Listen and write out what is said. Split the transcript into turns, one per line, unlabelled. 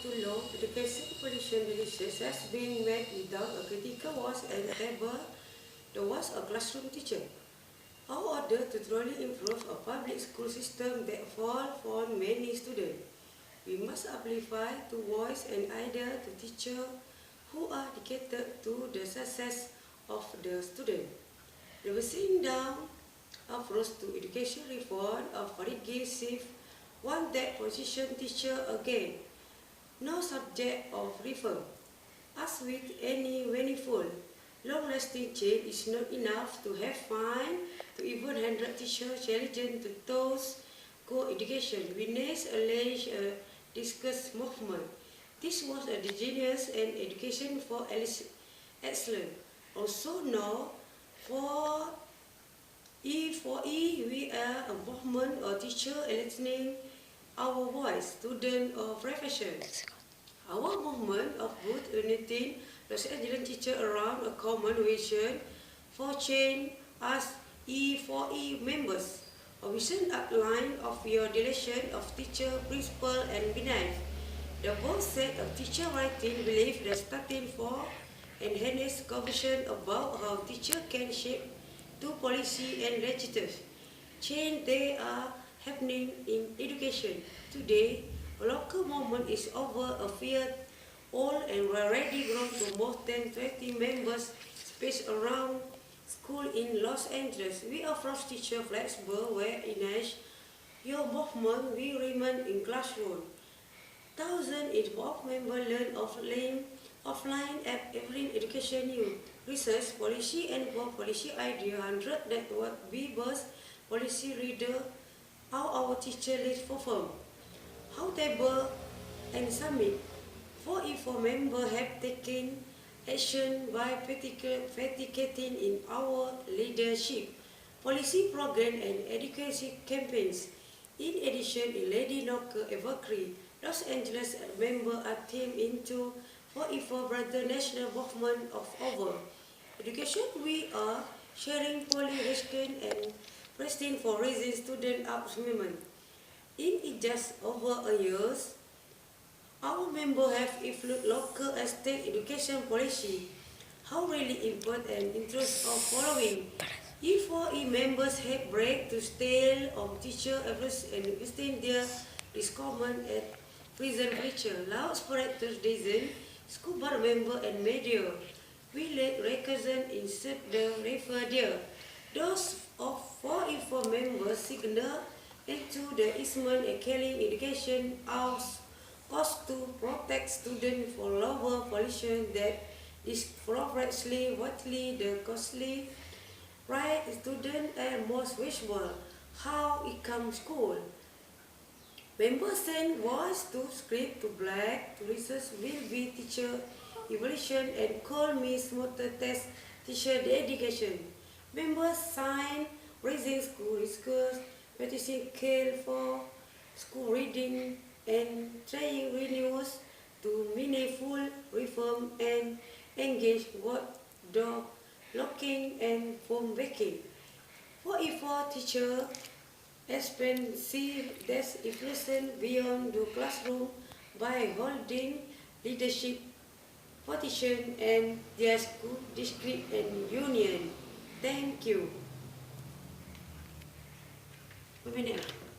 too long, education pollution research has been made without a critical watch and table towards a classroom teacher. Our order to truly improve a public school system that falls for many students, we must amplify to voice and idea to teachers who are dedicated to the success of the student. The sitting down approach to education reform of progressive one that position teacher again, no subject of reform. As with any meaningful, long-lasting change is not enough to have fun to even 100 teachers challenging to those co-education. We next allege a discussed movement. This was a genius and education for excellence. Also now, for E4E, we are a movement or teacher listening our voice, student or profession. Our movement of good uniting Los Angeles teachers around a common vision for change as E4E members. A vision outline of your relation of teacher, principal and beneath. The both set of teacher writing believe that starting for enhanced conversation about how teacher can shape to policy and legislative change they are happening in education. Today, a local movement is over a year old and already grown to more than 20 members spaced around school in Los Angeles. We approach teacher flexible where in your movement will remain in classroom. Thousands involved members learn offline at every education new research, policy and policy idea, 100 network, B-bus, policy reader, how our teacher list perform, how table and summit. 4E4 members have taken action by participating in our leadership, policy program and education campaigns. In addition, in Lady Knocker Evergreen, Los Angeles members are teamed into 4E4 Brother National Movement of over education. We are sharing poly-risking and pressing for raising student achievement. In just over a year, our members have influenced local and state education policy. How really important and interest of following. E4E members have break to stay on teacher and investing their discommon at prison preacher, loud spreaders design, school board member and media. We let represent insert the refer there. Those of 4E4 members signal into the Eastman and Kelly education house cost to protect students for lower pollution that disproportionately widely the costly right student and most visible how it comes school. Members send voice to script to black to research will be teacher evaluation and call me smoother test teacher dedication. Members sign raising school discuss petition call for school reading and trying renewals to meaningful reform and engage what dog locking and form baking. 4E4 teacher expensive desk inflation beyond the classroom by holding leadership position and their school district and union. Thank you. 1 minute.